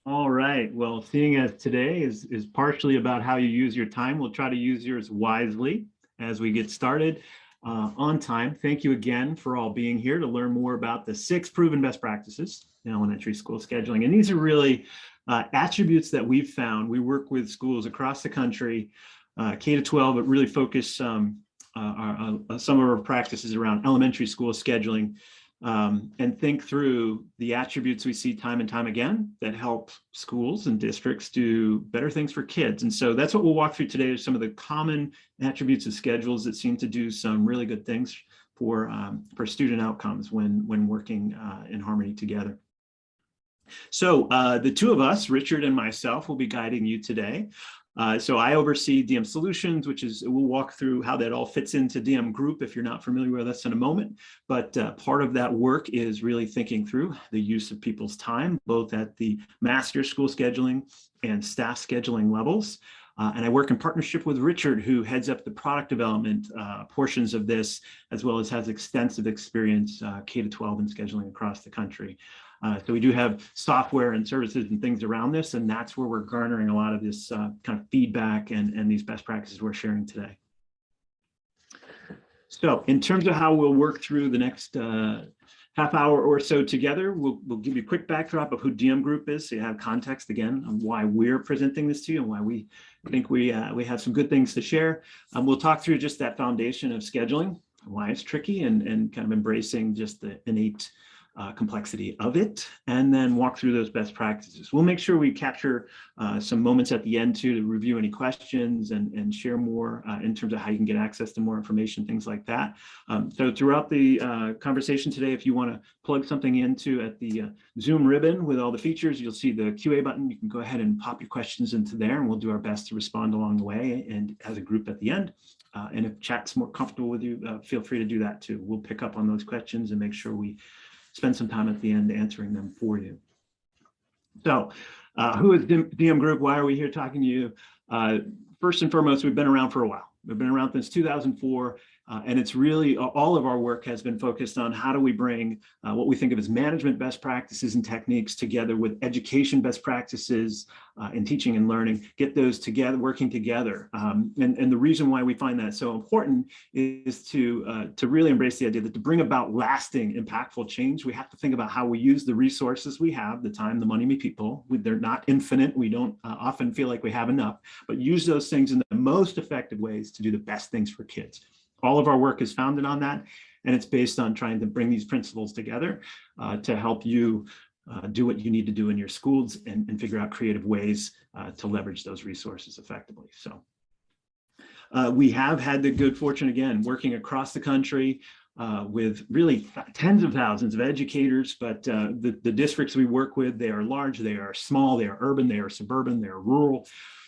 All right. Well, seeing as today is partially about how you use your time, we'll try to use yours wisely as we get started on time. Thank you again for all being here to learn more about the 6 proven best practices in elementary school scheduling. And these are really attributes that we've found. We work with schools across the country, K to 12, but really focus some of our practices around elementary school scheduling. And think through the attributes we see time and time again that help schools and districts do better things for kids. And so that's what we'll walk through today, is some of the common attributes of schedules that seem to do some really good things for student outcomes when working in harmony together. So the two of us, Richard and myself, will be guiding you today. So I oversee DM Solutions, which is, we'll walk through how that all fits into DMGroup if you're not familiar with us in a moment. But part of that work is really thinking through the use of people's time, both at the master school scheduling and staff scheduling levels. And I work in partnership with Richard, who heads up the product development portions of this, as well as has extensive experience K to 12 in scheduling across the country. So we do have software and services and things around this, and that's where we're garnering a lot of this kind of feedback and these best practices we're sharing today. So in terms of how we'll work through the next half hour or so together, we'll give you a quick backdrop of who DMGroup is, so you have context again on why we're presenting this to you and why we think we have some good things to share. We'll talk through just that foundation of scheduling, why it's tricky, and kind of embracing just the innate complexity of it, and then walk through those best practices. We'll make sure we capture some moments at the end too to review any questions and share more in terms of how you can get access to more information, things like that. So throughout the conversation today, if you want to plug something into at the Zoom ribbon with all the features, you'll see the QA button. You can go ahead and pop your questions into there, and we'll do our best to respond along the way and as a group at the end. And if chat's more comfortable with you, feel free to do that too. We'll pick up on those questions and make sure we spend some time at the end answering them for you. So who is DMGroup? Why are we here talking to you? First and foremost, we've been around for a while. We've been around since 2004, and it's really all of our work has been focused on how do we bring what we think of as management best practices and techniques together with education best practices in teaching and learning, get those together, working together. And the reason why we find that so important is to really embrace the idea that to bring about lasting, impactful change, we have to think about how we use the resources we have, the time, the money, the people. They're not infinite. We don't often feel like we have enough, but use those things in the most effective ways to do the best things for kids. All of our work is founded on that, and it's based on trying to bring these principles together to help you do what you need to do in your schools and figure out creative ways to leverage those resources effectively. So we have had the good fortune, again, working across the country with really tens of thousands of educators, but the districts we work with, they are large, they are small, they are urban, they are suburban, they are rural.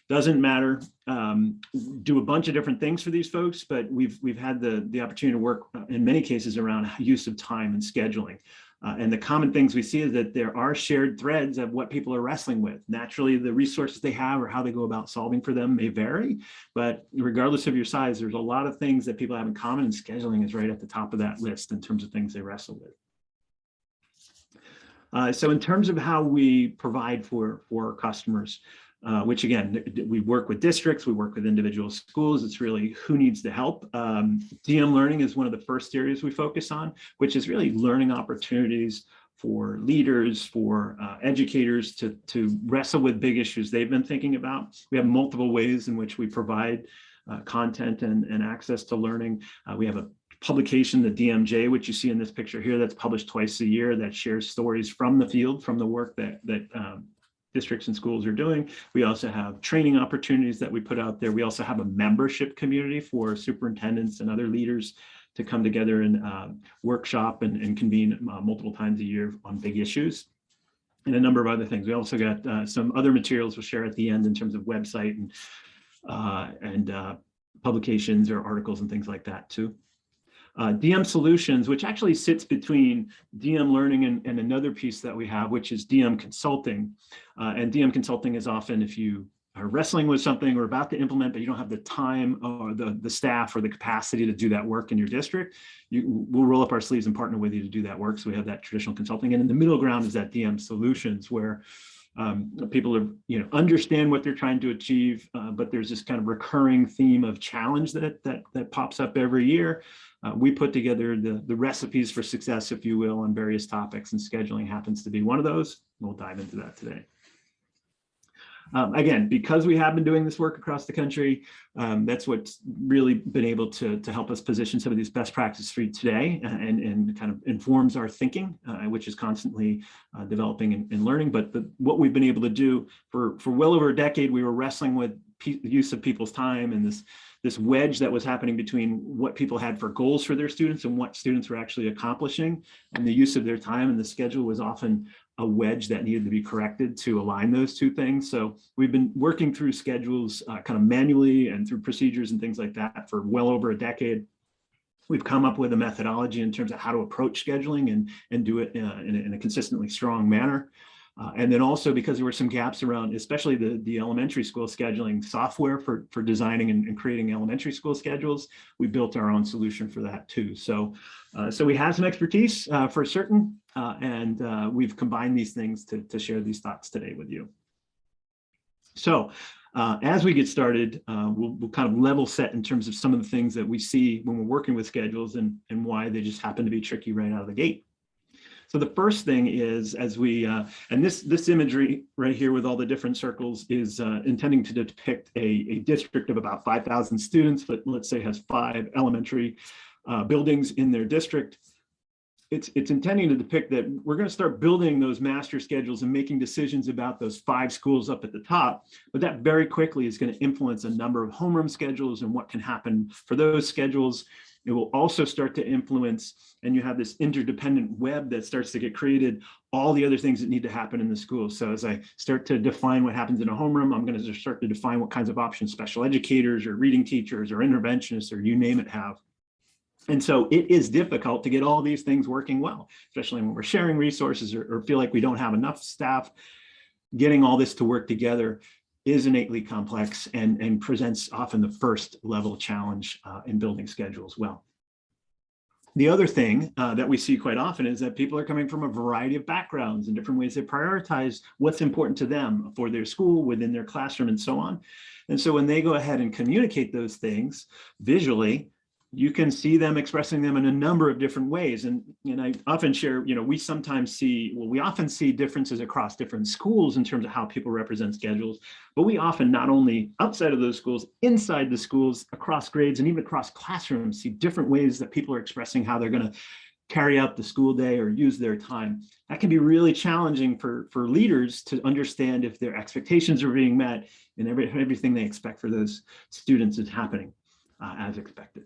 Doesn't matter. Do a bunch of different things for these folks, but we've had the opportunity to work in many cases around use of time and scheduling. And the common things we see is that there are shared threads of what people are wrestling with. Naturally, the resources they have or how they go about solving for them may vary, but regardless of your size, there's a lot of things that people have in common, and scheduling is right at the top of that list in terms of things they wrestle with. So in terms of how we provide for our customers, which again, we work with districts, we work with individual schools. It's really who needs the help. DM learning is one of the first areas we focus on, which is really learning opportunities for leaders, for educators to wrestle with big issues they've been thinking about. We have multiple ways in which we provide content and access to learning. We have a publication, the DMJ, which you see in this picture here, that's published twice a year, that shares stories from the field, from the work that districts and schools are doing. We also have training opportunities that we put out there. We also have a membership community for superintendents and other leaders to come together and workshop and convene multiple times a year on big issues, and a number of other things. We also got some other materials we'll share at the end in terms of website and publications or articles and things like that too. DM Solutions, which actually sits between DM Learning and another piece that we have, which is DM Consulting. And DM Consulting is often if you are wrestling with something or about to implement, but you don't have the time or the staff or the capacity to do that work in your district, we'll roll up our sleeves and partner with you to do that work. So we have that traditional consulting. And in the middle ground is that DM Solutions, where People are, understand what they're trying to achieve, but there's this kind of recurring theme of challenge that pops up every year. We put together the recipes for success, if you will, on various topics, and scheduling happens to be one of those. We'll dive into that today. Again, because we have been doing this work across the country, that's what's really been able to help us position some of these best practices for you today, and kind of informs our thinking, which is constantly developing and learning. But what we've been able to do for well over a decade, we were wrestling with the use of people's time and this wedge that was happening between what people had for goals for their students and what students were actually accomplishing. And the use of their time and the schedule was often a wedge that needed to be corrected to align those two things. So we've been working through schedules kind of manually and through procedures and things like that for well over a decade. We've come up with a methodology in terms of how to approach scheduling and do it in a consistently strong manner. And then also, because there were some gaps around, especially the elementary school scheduling software for designing and creating elementary school schedules, we built our own solution for that too. So we have some expertise for certain, and we've combined these things to share these thoughts today with you. So as we get started, we'll kind of level set in terms of some of the things that we see when we're working with schedules and why they just happen to be tricky right out of the gate. So the first thing is, as we, and this imagery right here with all the different circles is intending to depict a district of about 5,000 students, but let's say has 5 elementary buildings in their district. It's intending to depict that we're going to start building those master schedules and making decisions about those 5 schools up at the top, but that very quickly is going to influence a number of homeroom schedules and what can happen for those schedules. It will also start to influence, and you have this interdependent web that starts to get created, all the other things that need to happen in the school. So as I start to define what happens in a homeroom, I'm going to start to define what kinds of options special educators or reading teachers or interventionists or you name it have. And so it is difficult to get all these things working well, especially when we're sharing resources or feel like we don't have enough staff. Getting all this to work together is innately complex and presents often the first level challenge in building schedules well. The other thing that we see quite often is that people are coming from a variety of backgrounds and different ways they prioritize what's important to them for their school, within their classroom, and so on. And so when they go ahead and communicate those things visually, you can see them expressing them in a number of different ways. And I often share, we often see differences across different schools in terms of how people represent schedules, but we often not only outside of those schools, inside the schools, across grades, and even across classrooms, see different ways that people are expressing how they're going to carry out the school day or use their time. That can be really challenging for leaders to understand if their expectations are being met and everything they expect for those students is happening as expected.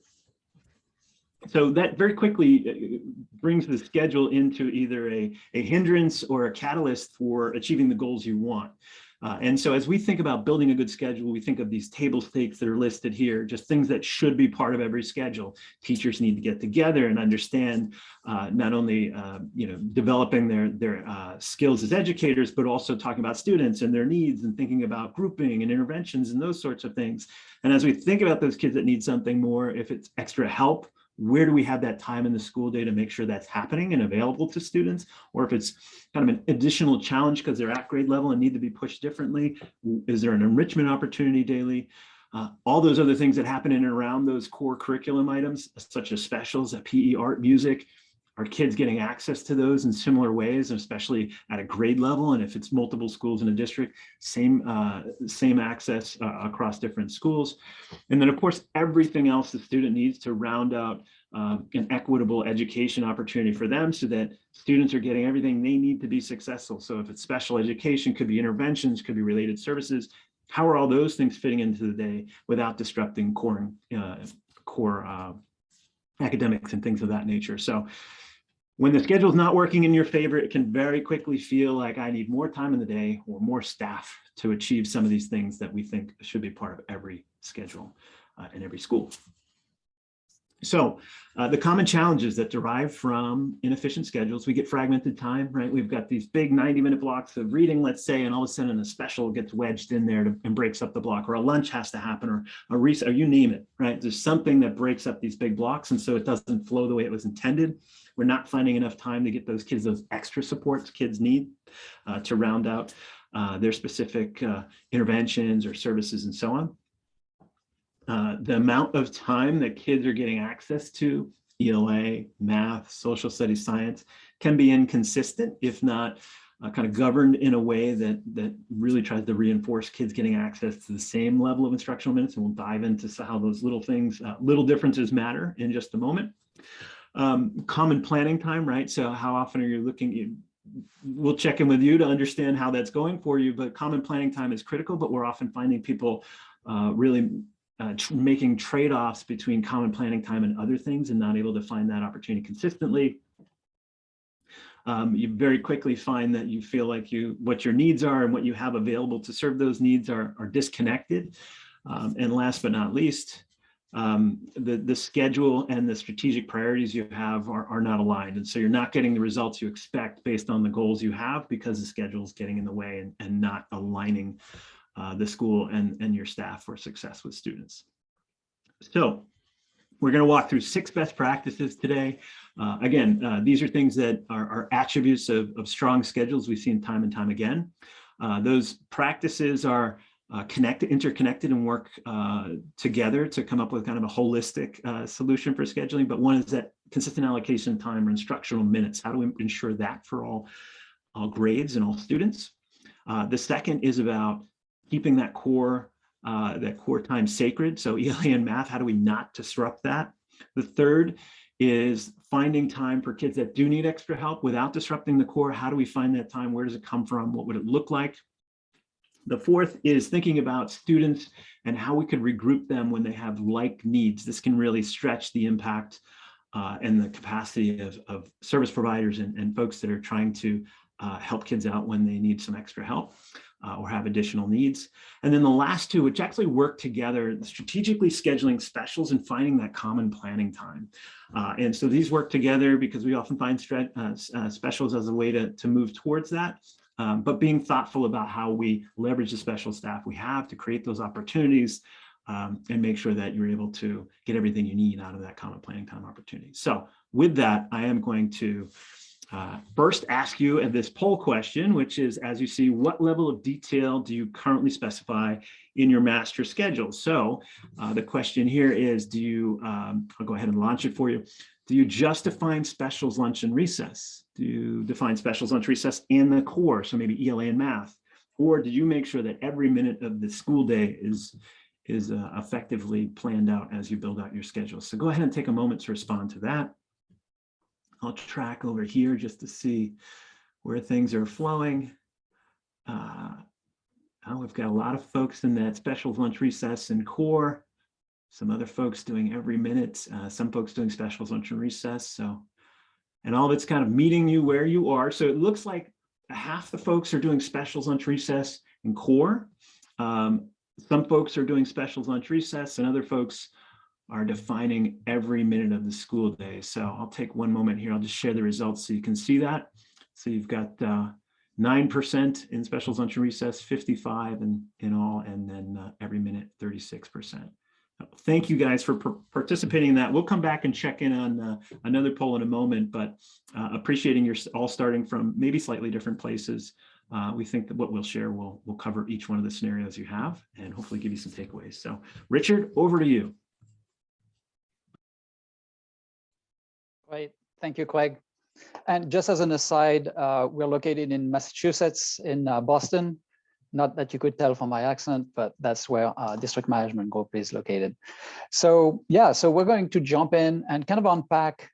So that very quickly brings the schedule into either a hindrance or a catalyst for achieving the goals you want. And so as we think about building a good schedule, we think of these table stakes that are listed here, just things that should be part of every schedule. Teachers need to get together and understand not only developing their skills as educators, but also talking about students and their needs and thinking about grouping and interventions and those sorts of things. And as we think about those kids that need something more, if it's extra help, where do we have that time in the school day to make sure that's happening and available to students? Or if it's kind of an additional challenge because they're at grade level and need to be pushed differently, is there an enrichment opportunity daily? All those other things that happen in and around those core curriculum items, such as specials, PE, art, music, are kids getting access to those in similar ways, especially at a grade level? And if it's multiple schools in a district, same access across different schools. And then, of course, everything else the student needs to round out an equitable education opportunity for them so that students are getting everything they need to be successful. So if it's special education, could be interventions, could be related services. How are all those things fitting into the day without disrupting core academics and things of that nature? So when the schedule is not working in your favor, it can very quickly feel like I need more time in the day or more staff to achieve some of these things that we think should be part of every schedule in every school. So the common challenges that derive from inefficient schedules, we get fragmented time, right? We've got these big 90-minute blocks of reading, let's say, and all of a sudden a special gets wedged in there and breaks up the block, or a lunch has to happen, or a reset, or you name it, right? There's something that breaks up these big blocks, and so it doesn't flow the way it was intended. We're not finding enough time to get those kids those extra supports kids need to round out their specific interventions or services and so on. The amount of time that kids are getting access to ELA, math, social studies, science can be inconsistent, if not kind of governed in a way that really tries to reinforce kids getting access to the same level of instructional minutes. And we'll dive into how those little things, little differences matter in just a moment. Common planning time, right? So how often are you looking? We'll check in with you to understand how that's going for you, but common planning time is critical, but we're often finding people really making trade-offs between common planning time and other things and not able to find that opportunity consistently. You very quickly find that you feel like what your needs are and what you have available to serve those needs are disconnected. And last but not least, the schedule and the strategic priorities you have are not aligned. And so you're not getting the results you expect based on the goals you have because the schedule is getting in the way and not aligning the school and your staff for success with students. So we're going to walk through 6 best practices today. Again, these are things that are attributes of strong schedules we've seen time and time again. Those practices are interconnected and work together to come up with kind of a holistic solution for scheduling. But one is that consistent allocation time or instructional minutes. How do we ensure that for all grades and all students? The second is about keeping that core time sacred. So ELA and math, how do we not disrupt that? The third is finding time for kids that do need extra help without disrupting the core. How do we find that time? Where does it come from? What would it look like? The fourth is thinking about students and how we could regroup them when they have like needs. This can really stretch the impact and the capacity of service providers and folks that are trying to help kids out when they need some extra help or have additional needs. And then the last two, which actually work together, strategically scheduling specials and finding that common planning time. And so these work together because we often find specials as a way to move towards that. But being thoughtful about how we leverage the special staff we have to create those opportunities and make sure that you're able to get everything you need out of that common planning time opportunity. So with that, I am going to first ask you this poll question, which is, as you see, what level of detail do you currently specify in your master schedule? So the question here is, do you, I'll go ahead and launch it for you. Do you just define specials, lunch, and recess? Do you define specials, lunch, recess in the core? So maybe ELA and math, or do you make sure that every minute of the school day is effectively planned out as you build out your schedule? So go ahead and take a moment to respond to that. I'll track over here just to see where things are flowing. We've got a lot of folks in that specials, lunch, recess, and core. Some other folks doing every minute. Some folks doing specials, lunch, and recess. So, and all of it's kind of meeting you where you are. So it looks like half the folks are doing specials, lunch, recess, and core. Some folks are doing specials, lunch, recess, and other folks are defining every minute of the school day. So I'll take one moment here. I'll just share the results so you can see that. So you've got 9% in specials, lunch, and recess, 55 in all, and then every minute, 36%. Thank you guys for participating in that. We'll come back and check in on another poll in a moment, but appreciating you're all starting from maybe slightly different places. We think that what we'll share will cover each one of the scenarios you have and hopefully give you some takeaways. So Richard, over to you. Great, thank you, Craig. And just as an aside, we're located in Massachusetts, in Boston. Not that you could tell from my accent, but that's where our district management group is located. So yeah, so we're going to jump in and kind of unpack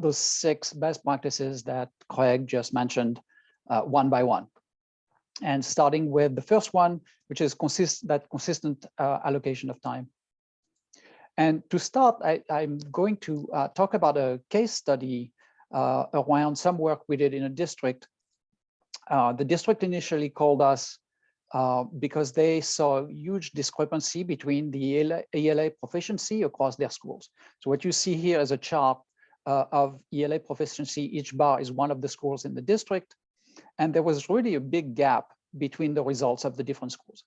those 6 best practices that Craig just mentioned one by one. And starting with the first one, which is consistent allocation of time. And to start, I'm going to talk about a case study around some work we did in a district. The district initially called us because they saw a huge discrepancy between the ELA proficiency across their schools. So what you see here is a chart of ELA proficiency. Each bar is one of the schools in the district. And there was really a big gap between the results of the different schools.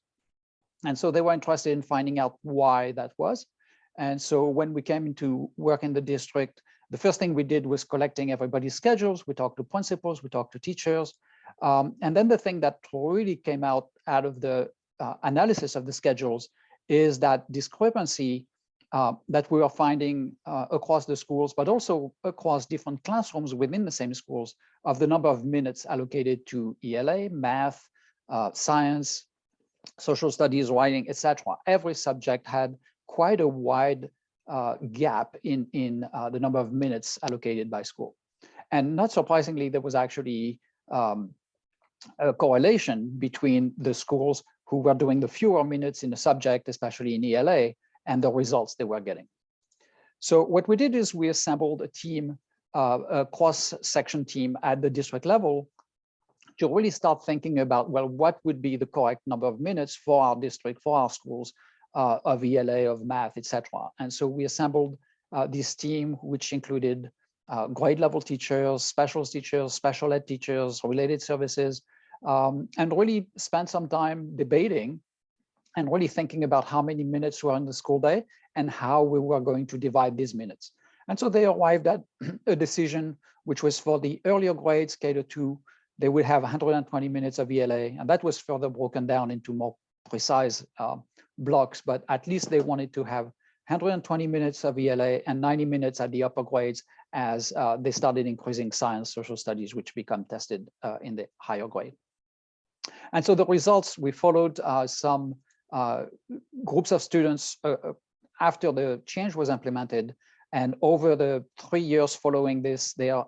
And so they were interested in finding out why that was. And so when we came into work in the district, the first thing we did was collecting everybody's schedules. We talked to principals, we talked to teachers, And then the thing that really came out of the analysis of the schedules is that discrepancy that we are finding across the schools, but also across different classrooms within the same schools, of the number of minutes allocated to ELA, math, science, social studies, writing, etc. Every subject had quite a wide gap in the number of minutes allocated by school. And not surprisingly, there was actually a correlation between the schools who were doing the fewer minutes in the subject, especially in ELA, and the results they were getting. So what we did is we assembled a team, a cross-section team at the district level to really start thinking about, well, what would be the correct number of minutes for our district, for our schools of ELA, of math, etc. And so we assembled this team, which included grade level teachers, special ed teachers, related services, and really spent some time debating and really thinking about how many minutes were in the school day and how we were going to divide these minutes. And so they arrived at a decision, which was for the earlier grades, K to 2, they would have 120 minutes of ELA, and that was further broken down into more precise blocks, but at least they wanted to have 120 minutes of ELA and 90 minutes at the upper grades as they started increasing science, social studies, which become tested in the higher grade. And so the results, we followed some groups of students after the change was implemented, and over the 3 years following this, their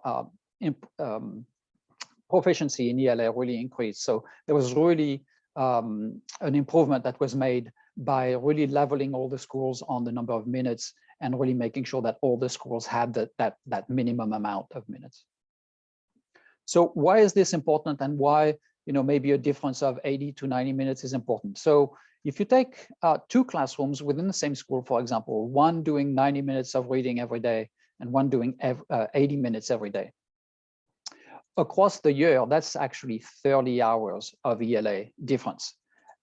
proficiency in ELA really increased. So there was really an improvement that was made by really leveling all the schools on the number of minutes and really making sure that all the schools had that minimum amount of minutes. So why is this important, and why maybe a difference of 80 to 90 minutes is important? So if you take 2 classrooms within the same school, for example, one doing 90 minutes of reading every day and one doing 80 minutes every day, across the year, that's actually 30 hours of ELA difference.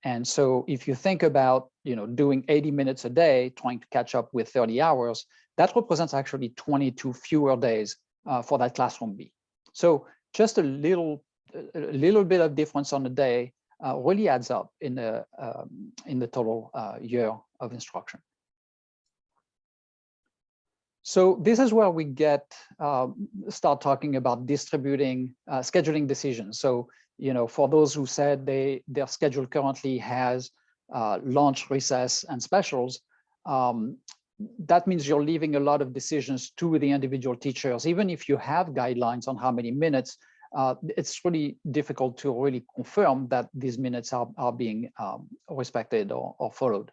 And so if you think about doing 80 minutes a day, trying to catch up with 30 hours, that represents actually 22 fewer days for that classroom B. So just a little bit of difference on the day really adds up in the total year of instruction. So this is where we start talking about distributing scheduling decisions. So for those who said their schedule currently has lunch, recess, and specials, that means you're leaving a lot of decisions to the individual teachers. Even if you have guidelines on how many minutes, it's really difficult to really confirm that these minutes are being respected or followed.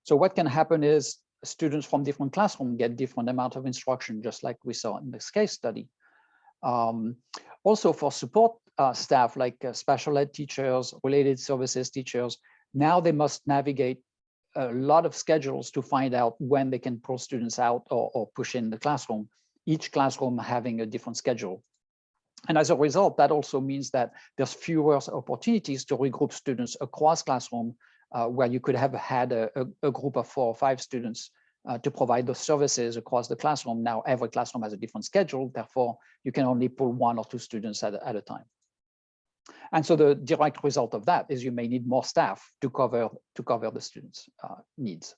So what can happen is students from different classrooms get different amount of instruction, just like we saw in this case study. Also for support staff, like special ed teachers, related services teachers, now they must navigate a lot of schedules to find out when they can pull students out or push in the classroom, each classroom having a different schedule. And as a result, that also means that there's fewer opportunities to regroup students across classroom, where you could have had a group of 4 or 5 students to provide those services across the classroom. Now every classroom has a different schedule, therefore you can only pull 1 or 2 students at a time. And so the direct result of that is you may need more staff to cover the students' needs.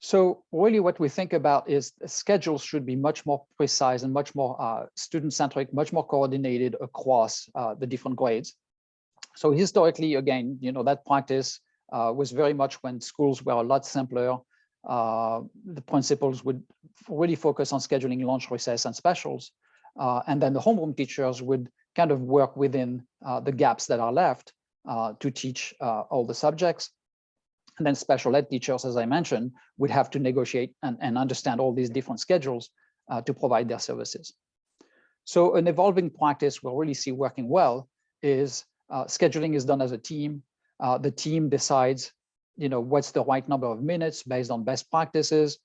So really what we think about is schedules should be much more precise and much more student-centric, much more coordinated across the different grades. So historically, again, that practice was very much when schools were a lot simpler. The principals would really focus on scheduling lunch, recess, and specials. And then the homeroom teachers would kind of work within the gaps that are left to teach all the subjects. And then special ed teachers, as I mentioned, would have to negotiate and understand all these different schedules to provide their services. So an evolving practice we'll really see working well is scheduling is done as a team. The team decides, what's the right number of minutes based on best practices.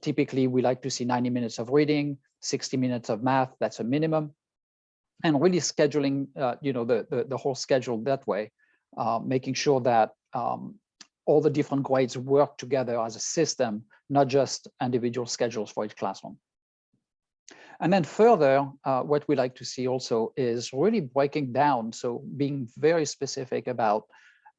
Typically we like to see 90 minutes of reading, 60 minutes of math, that's a minimum. And really scheduling, the whole schedule that way, making sure that all the different grades work together as a system, not just individual schedules for each classroom. And then further, what we like to see also is really breaking down. So being very specific about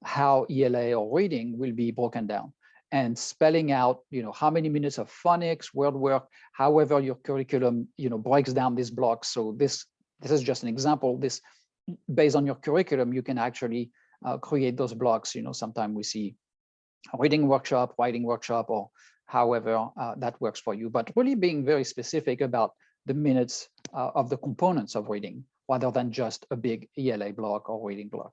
how ELA or reading will be broken down and spelling out, how many minutes of phonics, word work, however your curriculum, breaks down these blocks. So this is just an example. This, based on your curriculum, you can actually create those blocks. Sometimes we see a reading workshop, writing workshop, or however that works for you. But really being very specific about the minutes of the components of reading, rather than just a big ELA block or reading block.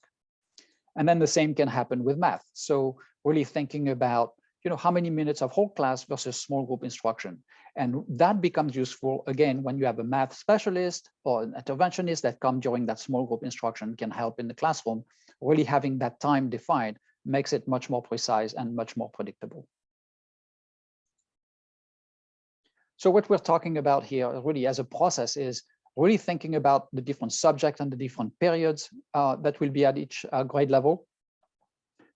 And then the same can happen with math. So really thinking about, how many minutes of whole class versus small group instruction. And that becomes useful, again, when you have a math specialist or an interventionist that come during that small group instruction, can help in the classroom. Really having that time defined makes it much more precise and much more predictable. So what we're talking about here really as a process is really thinking about the different subjects and the different periods that will be at each grade level.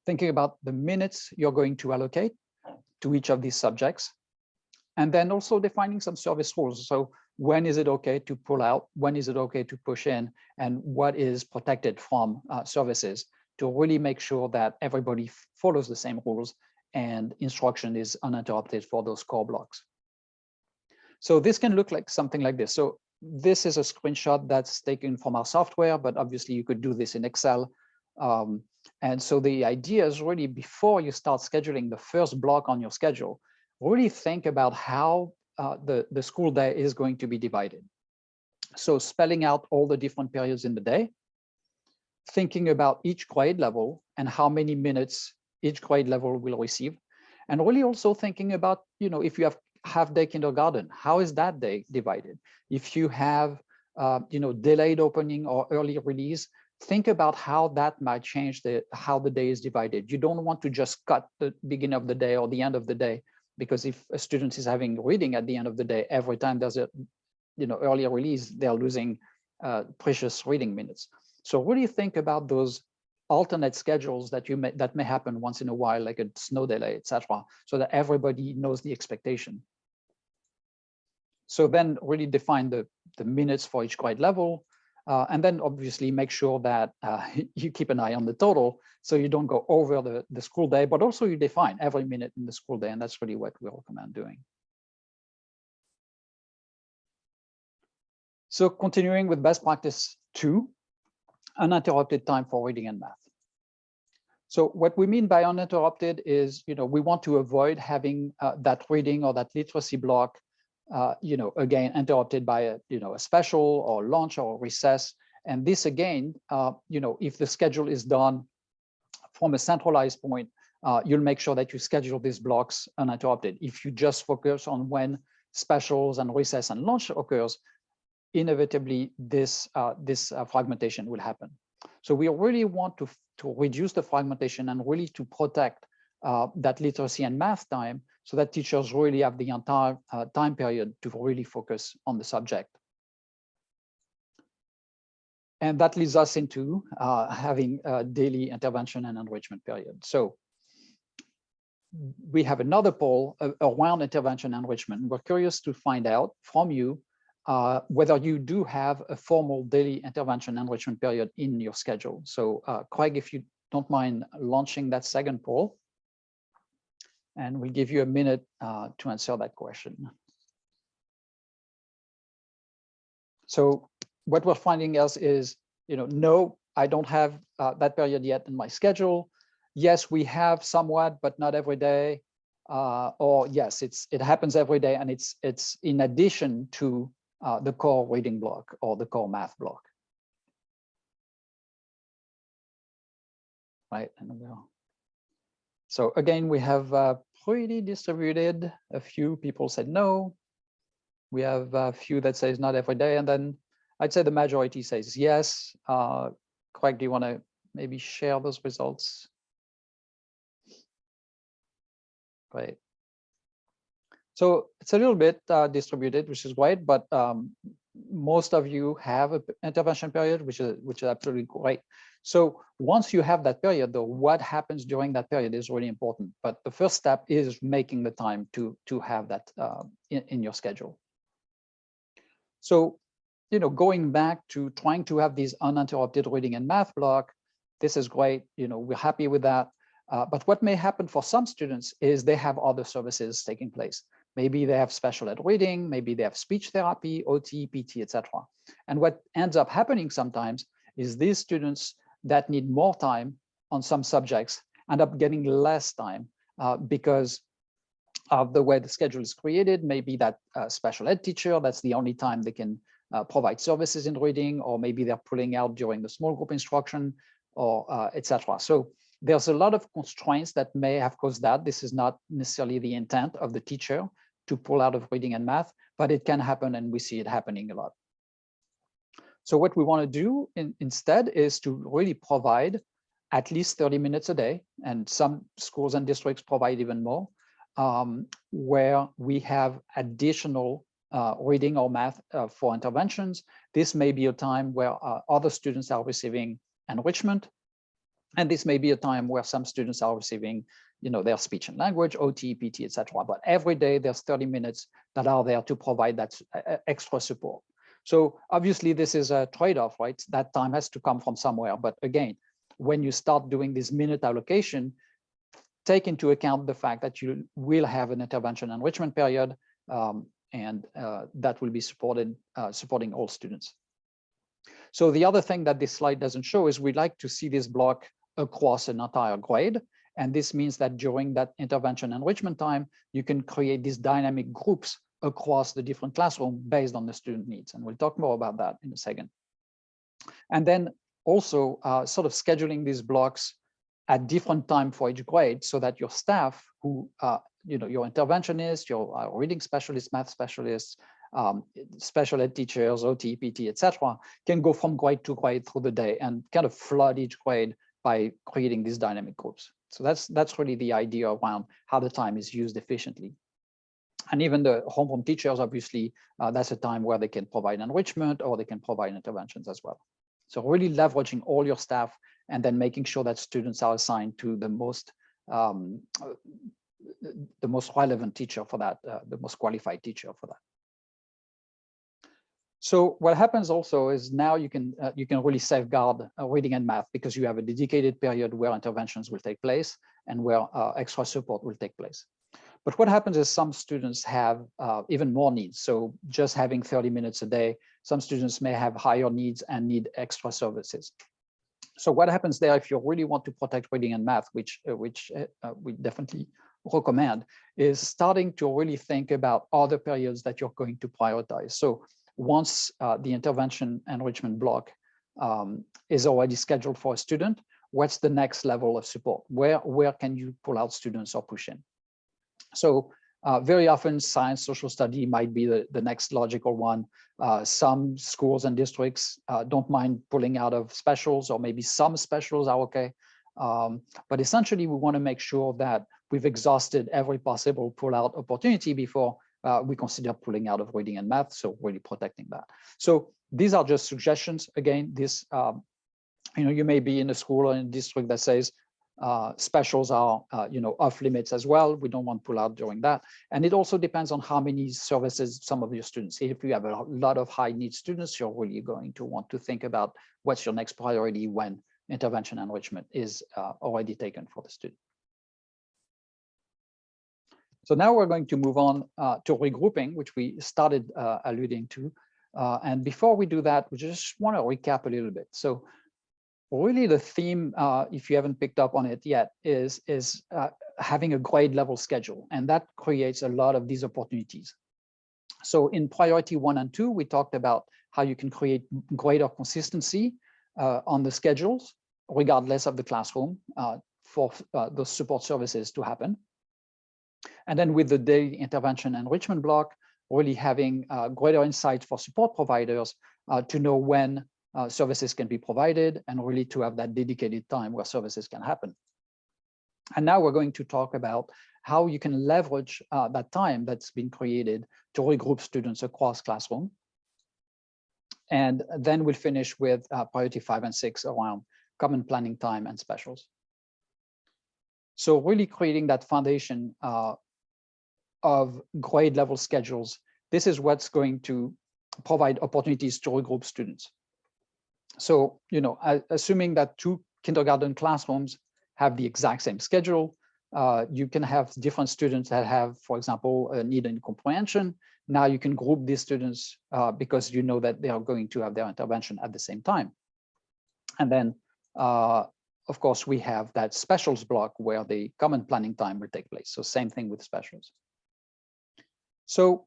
Thinking about the minutes you're going to allocate to each of these subjects. And then also defining some service rules. So when is it okay to pull out? When is it okay to push in? And what is protected from services, to really make sure that everybody follows the same rules and instruction is uninterrupted for those core blocks. So this can look like something like this. So this is a screenshot that's taken from our software, but obviously you could do this in Excel. And so the idea is really, before you start scheduling the first block on your schedule, really think about how the school day is going to be divided. So spelling out all the different periods in the day, thinking about each grade level and how many minutes each grade level will receive. And really also thinking about, if you have half-day kindergarten, how is that day divided? If you have, delayed opening or early release, think about how that might change how the day is divided. You don't want to just cut the beginning of the day or the end of the day, because if a student is having reading at the end of the day, every time there's a, early release, they're losing precious reading minutes. So really think about those alternate schedules that may happen once in a while, like a snow delay, etc., so that everybody knows the expectation. So then really define the minutes for each grade level, and then obviously make sure that you keep an eye on the total, so you don't go over the school day, but also you define every minute in the school day, and that's really what we recommend doing. So continuing with best practice 2, uninterrupted time for reading and math. So what we mean by uninterrupted is, we want to avoid having that reading or that literacy block, again, interrupted by a special or lunch or recess. And this again, if the schedule is done from a centralized point, you'll make sure that you schedule these blocks uninterrupted. If you just focus on when specials and recess and lunch occurs, inevitably this fragmentation will happen. So we really want to reduce the fragmentation and really to protect that literacy and math time, so that teachers really have the entire time period to really focus on the subject. And that leads us into having a daily intervention and enrichment period. So we have another poll around intervention and enrichment. We're curious to find out from you whether you do have a formal daily intervention enrichment period in your schedule. So Craig, if you don't mind launching that second poll, and we'll give you a minute to answer that question. So what we're finding else is, no, I don't have that period yet in my schedule. Yes, we have somewhat, but not every day. Or yes, it happens every day, and it's in addition to the core reading block or the core math block. Right, and so again, we have pretty distributed. A few people said no. We have a few that says not every day, and then I'd say the majority says yes. Craig, do you want to maybe share those results? Great. So it's a little bit distributed, which is great, but most of you have an intervention period, which is absolutely great. So once you have that period, though, what happens during that period is really important. But the first step is making the time to have that in your schedule. So, going back to trying to have these uninterrupted reading and math block, this is great. We're happy with that. But what may happen for some students is they have other services taking place. Maybe they have special ed reading, maybe they have speech therapy, OT, PT, etc. And what ends up happening sometimes is these students that need more time on some subjects end up getting less time because of the way the schedule is created. Maybe that special ed teacher, that's the only time they can provide services in reading, or maybe they're pulling out during the small group instruction, or etc. So there's a lot of constraints that may have caused that. This is not necessarily the intent of the teacher to pull out of reading and math, but it can happen, and we see it happening a lot. So what we want to do instead is to really provide at least 30 minutes a day, and some schools and districts provide even more, where we have additional reading or math for interventions. This may be a time where other students are receiving enrichment, and this may be a time where some students are receiving their speech and language, OT, PT, etc. But every day there's 30 minutes that are there to provide that extra support. So obviously this is a trade-off, right? That time has to come from somewhere. But again, when you start doing this minute allocation, take into account the fact that you will have an intervention enrichment period, and that will be supporting all students. So the other thing that this slide doesn't show is we'd like to see this block across an entire grade. And this means that during that intervention enrichment time, you can create these dynamic groups across the different classrooms based on the student needs. And we'll talk more about that in a second. And then also sort of scheduling these blocks at different time for each grade, so that your staff who, your interventionists, your reading specialists, math specialists, special ed teachers, OT, PT, etc., can go from grade to grade through the day and kind of flood each grade by creating these dynamic groups. So that's really the idea around how the time is used efficiently. And even the homeroom teachers, obviously, that's a time where they can provide enrichment or they can provide interventions as well. So really leveraging all your staff and then making sure that students are assigned to the most relevant teacher for that, the most qualified teacher for that. So what happens also is now you can really safeguard reading and math, because you have a dedicated period where interventions will take place and where extra support will take place. But what happens is some students have even more needs. So just having 30 minutes a day, some students may have higher needs and need extra services. So what happens there, if you really want to protect reading and math, which we definitely recommend, is starting to really think about other periods that you're going to prioritize. So once the intervention enrichment block is already scheduled for a student, what's the next level of support? Where can you pull out students or push in? So very often science, social study might be the next logical one. Some schools and districts don't mind pulling out of specials, or maybe some specials are okay. But essentially, we want to make sure that we've exhausted every possible pull-out opportunity before we consider pulling out of reading and math, so really protecting that. So these are just suggestions. Again, this, you may be in a school or in a district that says specials are, off limits as well. We don't want pull out during that. And it also depends on how many services some of your students. If you have a lot of high need students, you're really going to want to think about what's your next priority when intervention enrichment is already taken for the student. So now we're going to move on to regrouping, which we started alluding to. And before we do that, we just want to recap a little bit. So really the theme, if you haven't picked up on it yet, is having a grade level schedule. And that creates a lot of these opportunities. So in priority 1 and 2, we talked about how you can create greater consistency on the schedules, regardless of the classroom, for those support services to happen. And then with the daily intervention enrichment block, really having greater insights for support providers to know when services can be provided, and really to have that dedicated time where services can happen. And now we're going to talk about how you can leverage that time that's been created to regroup students across classroom. And then we'll finish with priority 5 and 6 around common planning time and specials. So really creating that foundation of grade level schedules, this is what's going to provide opportunities to regroup students. So, assuming that 2 kindergarten classrooms have the exact same schedule, you can have different students that have, for example, a need in comprehension. Now you can group these students because you know that they are going to have their intervention at the same time. And then, of course, we have that specials block where the common planning time will take place. So same thing with specials. So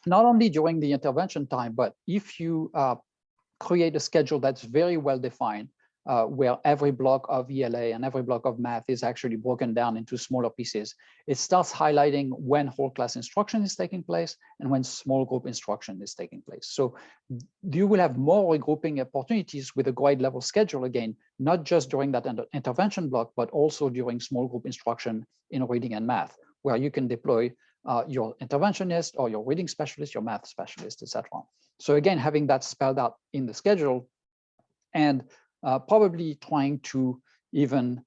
not only during the intervention time, but if you create a schedule that's very well defined, where every block of ELA and every block of math is actually broken down into smaller pieces, it starts highlighting when whole class instruction is taking place and when small group instruction is taking place. So you will have more regrouping opportunities with a grade level schedule, again, not just during that intervention block, but also during small group instruction in reading and math, where you can deploy your interventionist or your reading specialist, your math specialist, etc. So again, having that spelled out in the schedule and probably trying to even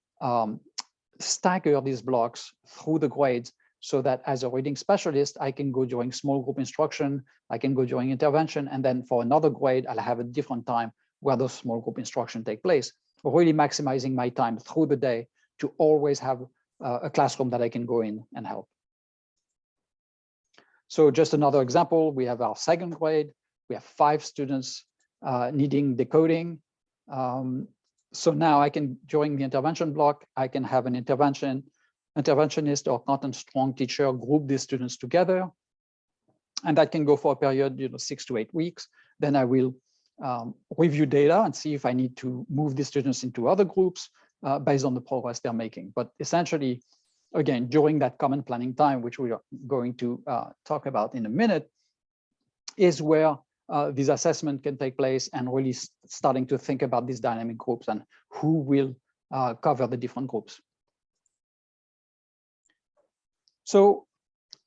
stagger these blocks through the grades so that as a reading specialist, I can go during small group instruction, I can go during intervention, and then for another grade, I'll have a different time where those small group instruction take place, really maximizing my time through the day to always have a classroom that I can go in and help. So just another example, we have our second grade, we have 5 students needing decoding. So now I can, during the intervention block, I can have an interventionist or content strong teacher group these students together. And that can go for a period, 6 to 8 weeks. Then I will review data and see if I need to move the students into other groups based on the progress they're making. But essentially, again, during that common planning time, which we are going to talk about in a minute, is where this assessment can take place and really starting to think about these dynamic groups and who will cover the different groups. So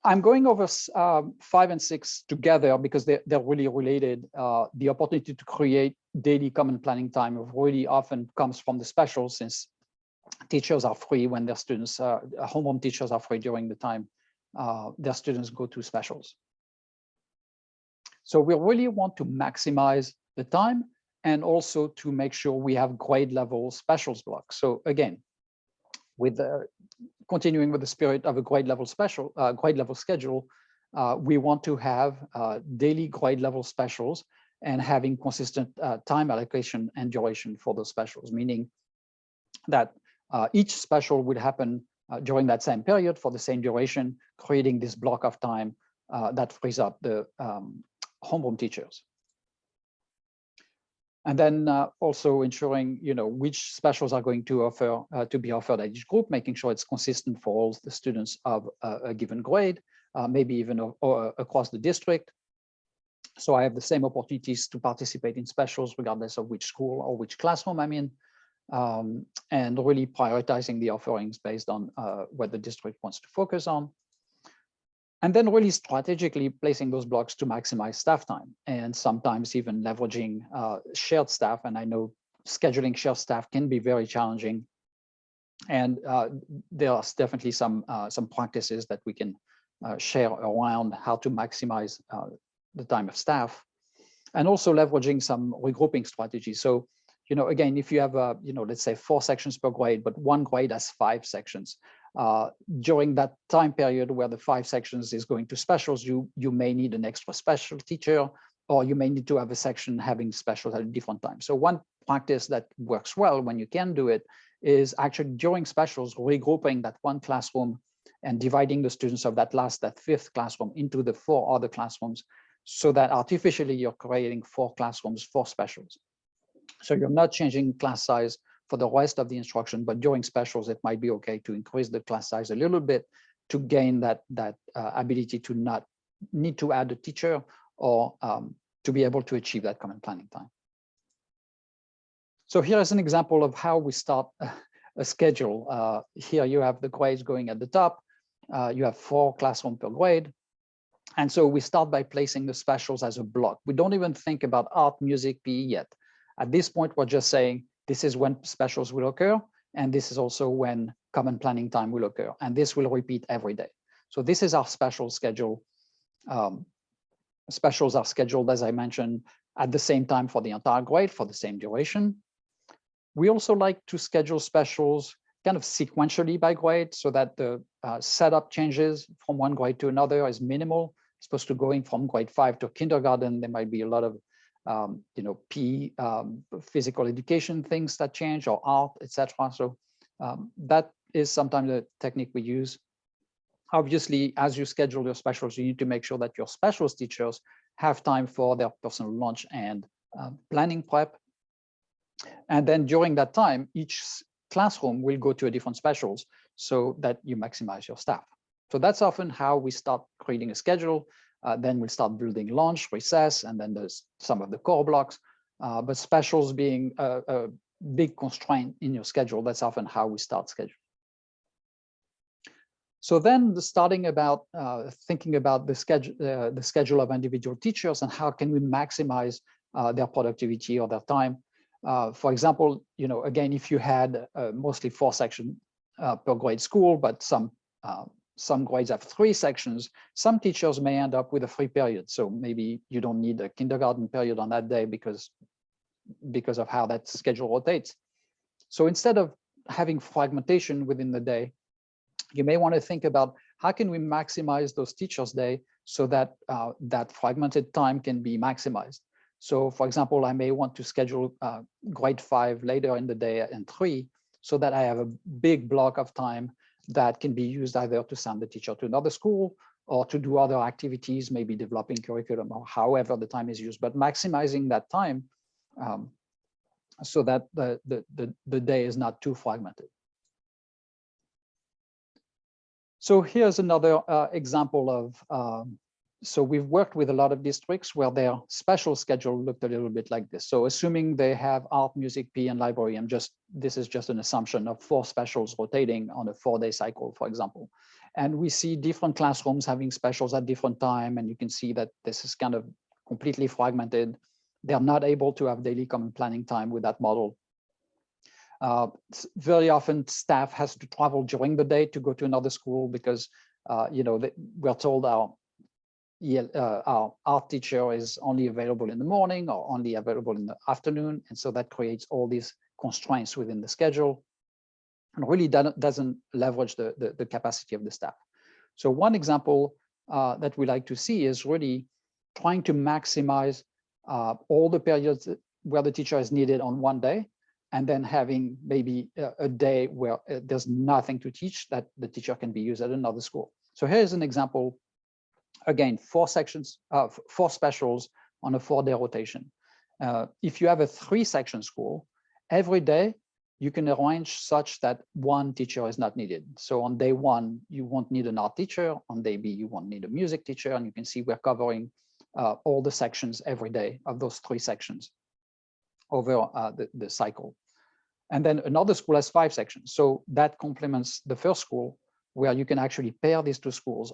I'm going over 5 and 6 together because they're really related. The opportunity to create daily common planning time really often comes from the specials, since teachers are free when their students, homeroom teachers are free during the time their students go to specials. So we really want to maximize the time and also to make sure we have grade level specials blocks. So again, with continuing with the spirit of a grade level schedule, we want to have daily grade level specials and having consistent time allocation and duration for those specials, meaning that each special would happen during that same period for the same duration, creating this block of time that frees up the homeroom teachers. And then also ensuring, which specials are going to offer to be offered at each group, making sure it's consistent for all the students of a given grade, maybe even across the district. So I have the same opportunities to participate in specials regardless of which school or which classroom I'm in, and really prioritizing the offerings based on what the district wants to focus on. And then really strategically placing those blocks to maximize staff time, and sometimes even leveraging shared staff. And I know scheduling shared staff can be very challenging. And there are definitely some practices that we can share around how to maximize the time of staff, and also leveraging some regrouping strategies. So, again, if you have, let's say 4 sections per grade, but one grade has 5 sections, during that time period where the 5 sections is going to specials, you may need an extra special teacher, or you may need to have a section having specials at a different time. So one practice that works well when you can do it is actually during specials, regrouping that one classroom and dividing the students of that 5th classroom into the 4 other classrooms, so that artificially you're creating 4 classrooms for specials. So you're not changing class size for the rest of the instruction, but during specials, it might be okay to increase the class size a little bit to gain that ability to not need to add a teacher, or to be able to achieve that common planning time. So here is an example of how we start a schedule. Here you have the grades going at the top. You have 4 classrooms per grade. And so we start by placing the specials as a block. We don't even think about art, music, PE yet. At this point, we're just saying, this is when specials will occur, and this is also when common planning time will occur, and this will repeat every day. So this is our special schedule Specials are scheduled, as I mentioned, at the same time for the entire grade for the same duration. We also like to schedule specials kind of sequentially by grade so that the setup changes from one grade to another is minimal. As opposed to going from grade 5 to kindergarten, there might be a lot of PE, physical education things that change, or art, etc. So that is sometimes the technique we use. Obviously, as you schedule your specials, you need to make sure that your specials teachers have time for their personal lunch and planning prep. And then during that time, each classroom will go to a different specials so that you maximize your staff. So that's often how we start creating a schedule. Then we'll start building lunch, recess, and then there's some of the core blocks. But specials being a big constraint in your schedule, that's often how we start schedule. So then starting about thinking about the schedule of individual teachers and how can we maximize their productivity or their time. For example, again, if you had mostly 4 sections per grade school, but some grades have 3 sections, some teachers may end up with a free period. So maybe you don't need a kindergarten period on that day because of how that schedule rotates. So instead of having fragmentation within the day, you may want to think about how can we maximize those teachers' day so that that fragmented time can be maximized. So for example, I may want to schedule grade 5 later in the day and 3 so that I have a big block of time that can be used either to send the teacher to another school or to do other activities, maybe developing curriculum or however the time is used, but maximizing that time so that the day is not too fragmented. So here's another example of, so we've worked with a lot of districts where their special schedule looked a little bit like this. So assuming they have art, music, PE, and library, this is just an assumption of 4 specials rotating on a 4-day cycle, for example. And we see different classrooms having specials at different time, and you can see that this is kind of completely fragmented. They're not able to have daily common planning time with that model. Very often staff has to travel during the day to go to another school because we're told our art teacher is only available in the morning or only available in the afternoon. And so that creates all these constraints within the schedule and really doesn't leverage the capacity of the staff. So one example that we like to see is really trying to maximize all the periods where the teacher is needed on one day, and then having maybe a day where there's nothing to teach that the teacher can be used at another school. So here's an example. Again, 4 sections, 4 specials on a 4-day rotation. If you have a 3-section school, every day you can arrange such that 1 teacher is not needed. So on day 1, you won't need an art teacher. On day B, you won't need a music teacher. And you can see we're covering all the sections every day of those 3 sections over the cycle. And then another school has 5 sections. So that complements the first school where you can actually pair these 2 schools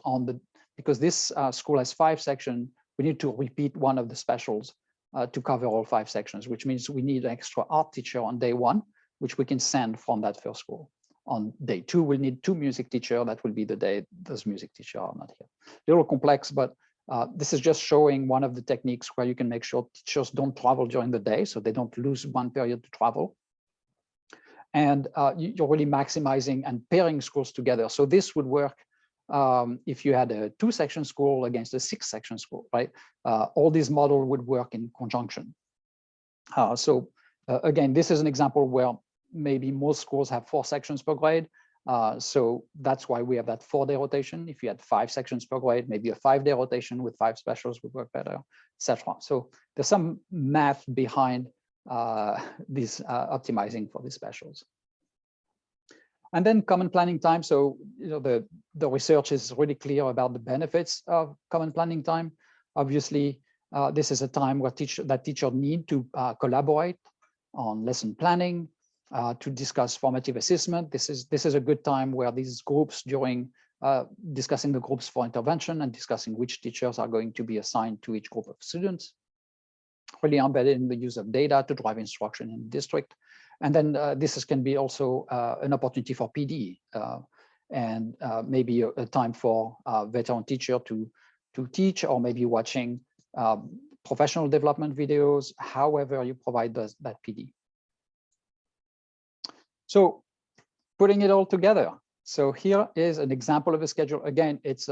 because this school has 5 sections, we need to repeat one of the specials to cover all 5 sections, which means we need an extra art teacher on day 1, which we can send from that first school. On day 2, we'll need 2 music teachers. That will be the day those music teachers are not here. A little complex, but this is just showing one of the techniques where you can make sure teachers don't travel during the day, so they don't lose one period to travel. And you're really maximizing and pairing schools together. So this would work if you had a 2-section school against a 6-section school, right? All these models would work in conjunction. Again, this is an example where maybe most schools have 4 sections per grade. So that's why we have that 4-day rotation. If you had 5 sections per grade, maybe a 5-day rotation with 5 specials would work better, etc. So there's some math behind these optimizing for these specials. And then common planning time. So the research is really clear about the benefits of common planning time. Obviously, this is a time where teachers need to collaborate on lesson planning, to discuss formative assessment. This is a good time where these groups, during discussing the groups for intervention and discussing which teachers are going to be assigned to each group of students, really embedded in the use of data to drive instruction in the district. And then this can be also an opportunity for PD and maybe a time for a veteran teacher to teach, or maybe watching professional development videos, however you provide that PD. So putting it all together. So here is an example of a schedule. Again, this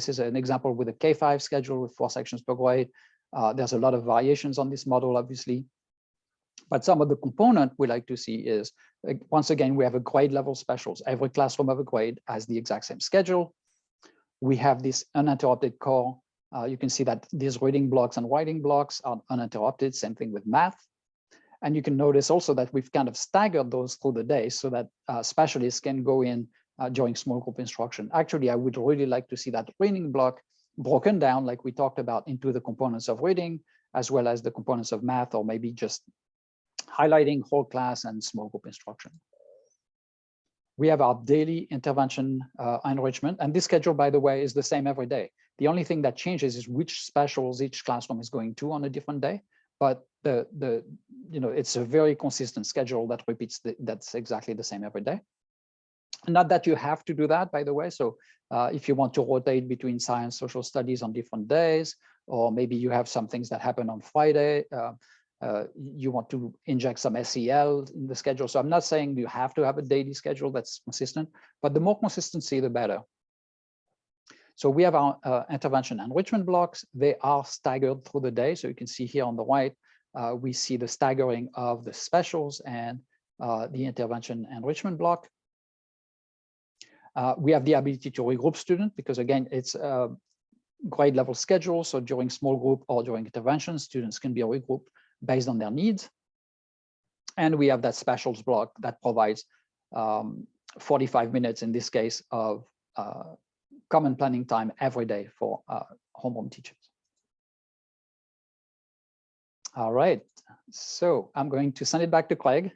is an example with a K5 schedule with 4 sections per grade. There's a lot of variations on this model, obviously. But some of the component we like to see is, once again, we have a grade level specials. Every classroom of a grade has the exact same schedule. We have this uninterrupted core. You can see that these reading blocks and writing blocks are uninterrupted, same thing with math. And you can notice also that we've kind of staggered those through the day so that specialists can go in during small group instruction. Actually, I would really like to see that reading block broken down, like we talked about, into the components of reading, as well as the components of math, or maybe just highlighting whole class and small group instruction. We have our daily intervention enrichment, and this schedule, by the way, is the same every day. The only thing that changes is which specials each classroom is going to on a different day, but it's a very consistent schedule that repeats. That's exactly the same every day. Not that you have to do that, by the way. So if you want to rotate between science, social studies on different days, or maybe you have some things that happen on Friday, you want to inject some SEL in the schedule. So I'm not saying you have to have a daily schedule that's consistent, but the more consistency, the better. So we have our intervention enrichment blocks. They are staggered through the day. So you can see here on the right, we see the staggering of the specials and the intervention enrichment block. We have the ability to regroup students because, again, it's a grade level schedule. So during small group or during intervention, students can be regrouped based on their needs. And we have that specials block that provides 45 minutes, in this case, of common planning time every day for homeroom teachers. All right, so I'm going to send it back to Craig.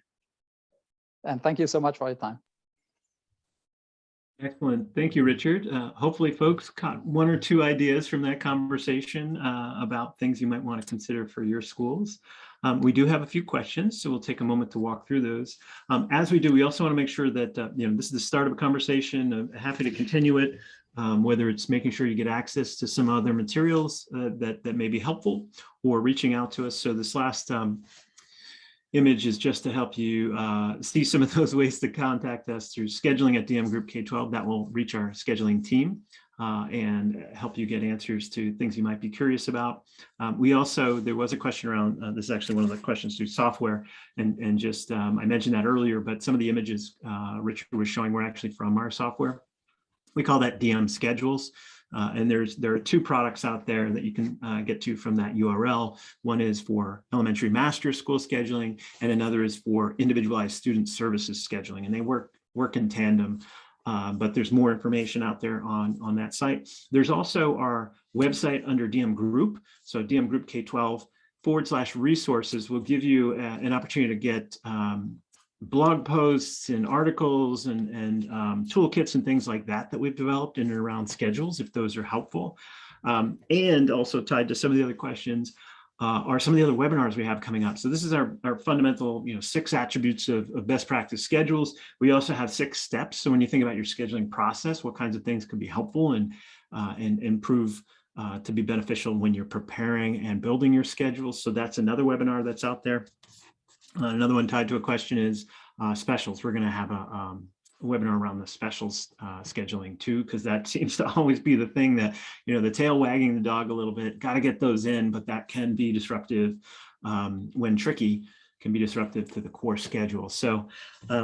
And thank you so much for your time. Excellent. Thank you, Richard. Hopefully folks caught 1 or 2 ideas from that conversation about things you might want to consider for your schools. We do have a few questions, so we'll take a moment to walk through those. As we do, we also want to make sure that this is the start of a conversation. I'm happy to continue it, whether it's making sure you get access to some other materials that may be helpful, or reaching out to us. So this last image is just to help you see some of those ways to contact us through scheduling at DMGroup K-12. That will reach our scheduling team and help you get answers to things you might be curious about. There was a question around, this is actually one of the questions through software, and just, I mentioned that earlier, but some of the images Richard was showing were actually from our software. We call that DMSchedules. And there are 2 products out there that you can get to from that URL. One is for elementary master school scheduling, and another is for individualized student services scheduling. And they work in tandem, but there's more information out there on that site. There's also our website under DMGroup. So DMGroup K12/resources will give you an opportunity to get blog posts and articles and toolkits and things like that we've developed in and around schedules, if those are helpful. And also tied to some of the other questions are some of the other webinars we have coming up. So this is our fundamental 6 attributes of best practice schedules. We also have 6 steps. So when you think about your scheduling process, what kinds of things can be helpful and prove to be beneficial when you're preparing and building your schedules. So that's another webinar that's out there. Another one tied to a question is specials. We're going to have a webinar around the specials scheduling too, because that seems to always be the thing that, the tail wagging the dog a little bit. Got to get those in, but that can be disruptive when tricky, can be disruptive to the core schedule. So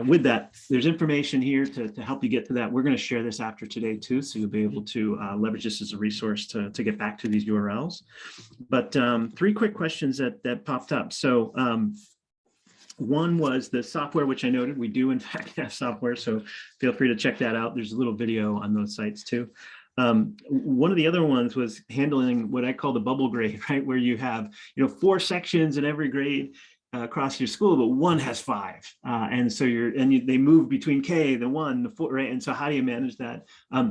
with that, there's information here to help you get to that. We're going to share this after today too, so you'll be able to leverage this as a resource to get back to these URLs. But 3 quick questions that popped up. So one was the software, which I noted we do in fact have software, so feel free to check that out. There's a little video on those sites too. One of the other ones was handling what I call the bubble grade, right? Where you have 4 sections in every grade across your school, but one has 5, and so they move between K, the 1, the 4, right? And so how do you manage that?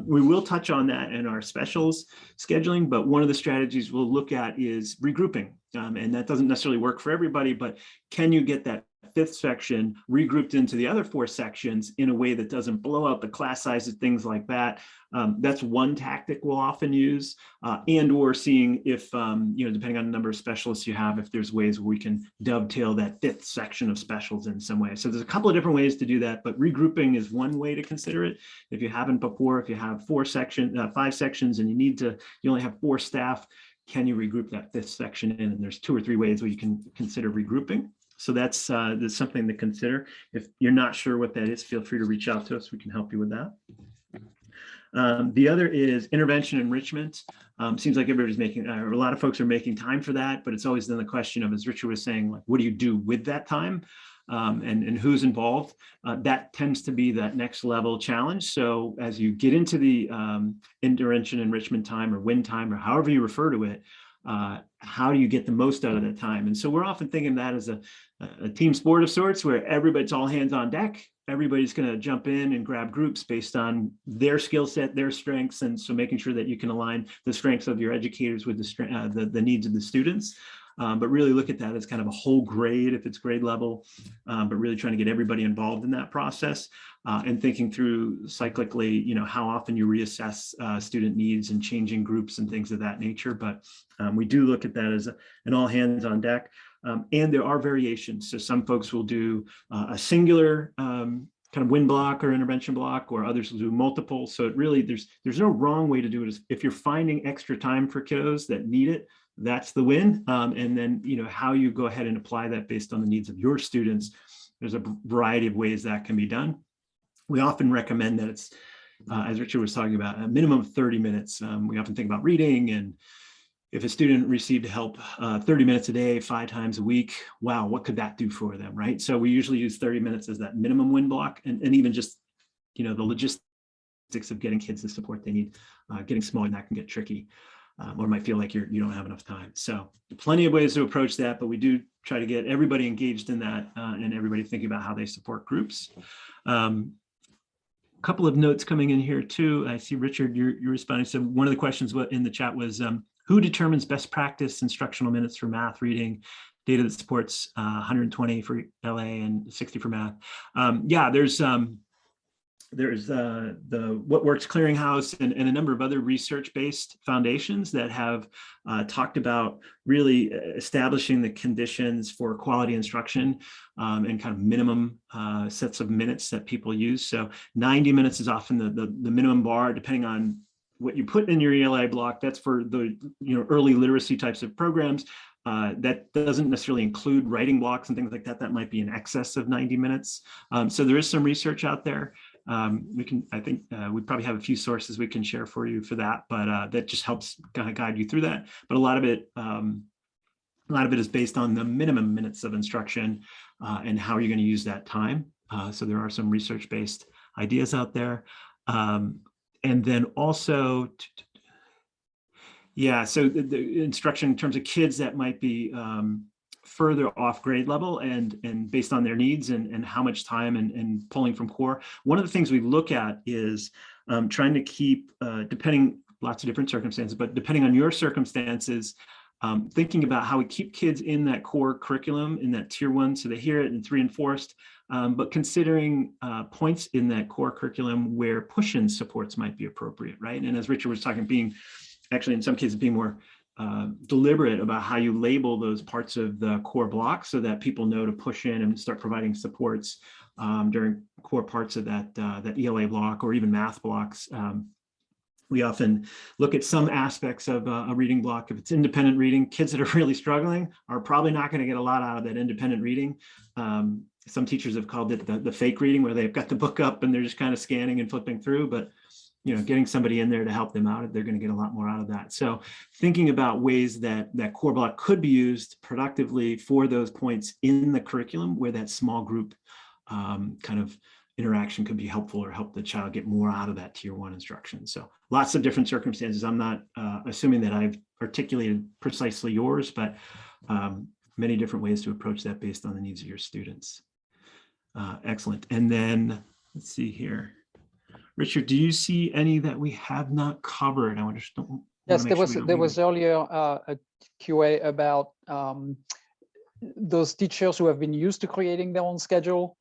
We will touch on that in our specials scheduling, but one of the strategies we'll look at is regrouping, and that doesn't necessarily work for everybody, but can you get that fifth section regrouped into the other 4 sections in a way that doesn't blow out the class sizes, things like that. That's one tactic we'll often use, and or seeing if, depending on the number of specialists you have, if there's ways where we can dovetail that 5th section of specials in some way. So there's a couple of different ways to do that, but regrouping is one way to consider it. If you haven't before, if you have 5 sections and you only have 4 staff, can you regroup that 5th section in? And there's 2 or 3 ways where you can consider regrouping. So that's something to consider. If you're not sure what that is, feel free to reach out to us. We can help you with that. The other is intervention enrichment. Seems like everybody's making, or a lot of folks are making time for that, but it's always then the question of, as Richard was saying, like, what do you do with that time? And who's involved? That tends to be that next level challenge. So as you get into the intervention enrichment time or win time, or however you refer to it, how do you get the most out of that time? And so we're often thinking that as a team sport of sorts, where everybody's all hands on deck. Everybody's going to jump in and grab groups based on their skill set, their strengths, and so making sure that you can align the strengths of your educators with the needs of the students. But really look at that as kind of a whole grade if it's grade level, but really trying to get everybody involved in that process, and thinking through cyclically, how often you reassess student needs and changing groups and things of that nature. But we do look at that as an all hands on deck. And there are variations. So some folks will do a singular kind of win block or intervention block, or others will do multiple. So it really, there's no wrong way to do it. If you're finding extra time for kiddos that need it, that's the win. And then, how you go ahead and apply that based on the needs of your students. There's a variety of ways that can be done. We often recommend that it's, as Richard was talking about, a minimum of 30 minutes. We often think about reading, and if a student received help 30 minutes a day, 5 times a week, wow, what could that do for them, right? So we usually use 30 minutes as that minimum win block, and even just, the logistics of getting kids the support they need. Getting small, and that can get tricky, or might feel like you don't have enough time. So plenty of ways to approach that, but we do try to get everybody engaged in that, and everybody thinking about how they support groups. Couple of notes coming in here too. I see Richard, you're responding. So one of the questions in the chat was, who determines best practice instructional minutes for math reading? Data that supports 120 for LA and 60 for math. Yeah, there's the What Works Clearinghouse and a number of other research-based foundations that have talked about really establishing the conditions for quality instruction, and kind of minimum sets of minutes that people use. So 90 minutes is often the minimum bar, depending on what you put in your ELA block. That's for the early literacy types of programs. That doesn't necessarily include writing blocks and things like that. That might be in excess of 90 minutes. So there is some research out there. We probably have a few sources we can share for you for that, but that just helps kind of guide you through that. But a lot of it is based on the minimum minutes of instruction, and how you're going to use that time. So there are some research-based ideas out there. And then also, yeah, so the instruction in terms of kids that might be further off grade level and based on their needs and how much time and pulling from core. One of the things we look at is trying to keep, depending, lots of different circumstances, but depending on your circumstances, thinking about how we keep kids in that core curriculum, in that tier 1, so they hear it and it's reinforced, but considering points in that core curriculum where push-in supports might be appropriate, right? And as Richard was talking, being actually in some cases being more deliberate about how you label those parts of the core block so that people know to push in and start providing supports during core parts of that ELA block or even math blocks. We often look at some aspects of a reading block. If it's independent reading, kids that are really struggling are probably not going to get a lot out of that independent reading. Some teachers have called it the fake reading, where they've got the book up and they're just kind of scanning and flipping through, but getting somebody in there to help them out, they're going to get a lot more out of that. So thinking about ways that core block could be used productively for those points in the curriculum where that small group kind of interaction could be helpful or help the child get more out of that tier 1 instruction. So lots of different circumstances. I'm not assuming that I've articulated precisely yours, but many different ways to approach that based on the needs of your students. Excellent. And then let's see here. Richard, do you see any that we have not covered? I just don't. Yes, there was earlier a QA about those teachers who have been used to creating their own schedule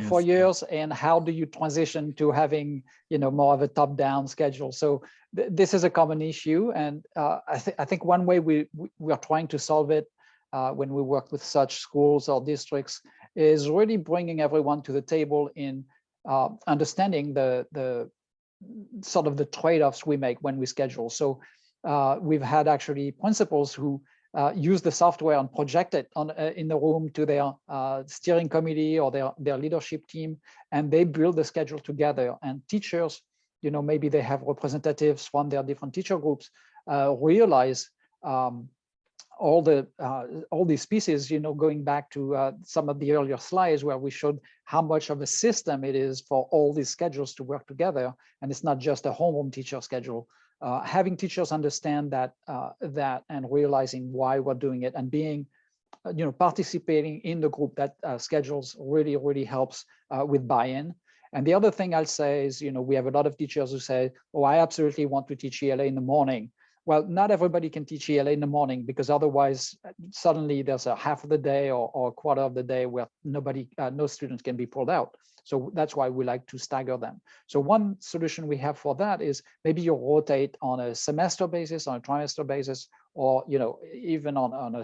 for years, and how do you transition to having, you know, more of a top-down schedule? So this is a common issue, and I think one way we are trying to solve it when we work with such schools or districts is really bringing everyone to the table in understanding the sort of the trade-offs we make when we schedule. So we've had actually principals who use the software and project it on in the room to their steering committee or their leadership team, and they build the schedule together. And teachers, you know, maybe they have representatives from their different teacher groups, realize all these pieces, you know, going back to some of the earlier slides where we showed how much of a system it is for all these schedules to work together. And it's not just a homeroom teacher schedule. Having teachers understand that and realizing why we're doing it, and being, you know, participating in the group that schedules really helps with buy-in. And the other thing I'll say is, you know, we have a lot of teachers who say, oh, I absolutely want to teach ELA in the morning. Well, not everybody can teach ELA in the morning, because otherwise suddenly there's a half of the day or a quarter of the day where no students can be pulled out. So that's why we like to stagger them. So one solution we have for that is maybe you rotate on a semester basis, on a trimester basis, or, you know, even on a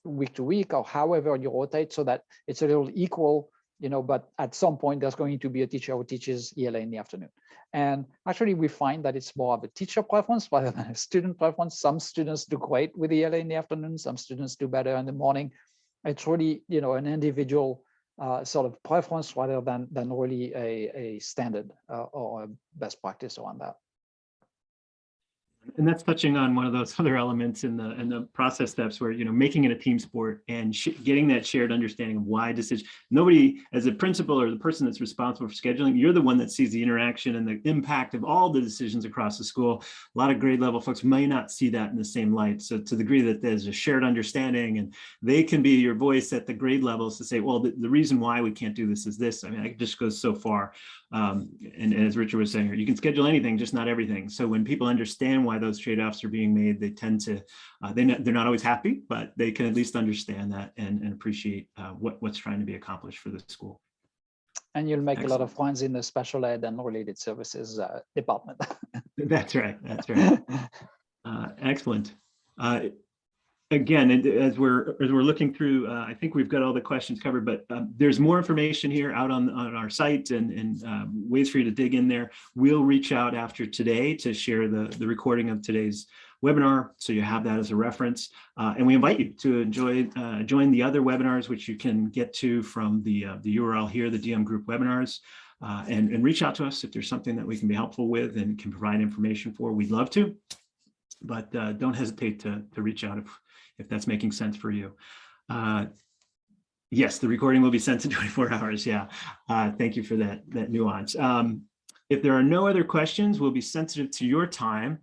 week to week, or however you rotate, so that it's a little equal, you know, but at some point there's going to be a teacher who teaches ELA in the afternoon. And actually we find that it's more of a teacher preference rather than a student preference. Some students do great with ELA in the afternoon, some students do better in the morning. It's really, you know, an individual sort of preference rather than really a standard or a best practice around that. And that's touching on one of those other elements in the process steps where, you know, making it a team sport and getting that shared understanding of why decision. Nobody, as a principal or the person that's responsible for scheduling, you're the one that sees the interaction and the impact of all the decisions across the school. A lot of grade level folks may not see that in the same light. So to the degree that there's a shared understanding and they can be your voice at the grade levels to say, well, the reason why we can't do this is this. I mean, it just goes so far. And as Richard was saying, you can schedule anything, just not everything. So when people understand why those trade-offs are being made, they tend to, they're not always happy, but they can at least understand that and appreciate what's trying to be accomplished for the school. And you'll make Excellent. a lot of friends in the special ed and related services department. That's right. That's right. Excellent. Again, as we're looking through, I think we've got all the questions covered, but there's more information here out on our site and ways for you to dig in there. We'll reach out after today to share the recording of today's webinar, so you have that as a reference. And we invite you to join the other webinars, which you can get to from the URL here, the DMGroup webinars, and reach out to us if there's something that we can be helpful with and can provide information for. We'd love to, but don't hesitate to reach out if that's making sense for you. Yes, the recording will be sent in 24 hours. Yeah, thank you for that nuance. If there are no other questions, we'll be sensitive to your time.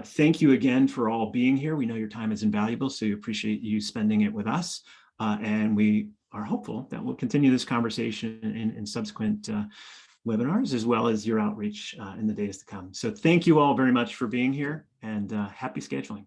Thank you again for all being here. We know your time is invaluable, so we appreciate you spending it with us. And we are hopeful that we'll continue this conversation in subsequent webinars, as well as your outreach in the days to come. So thank you all very much for being here, and happy scheduling.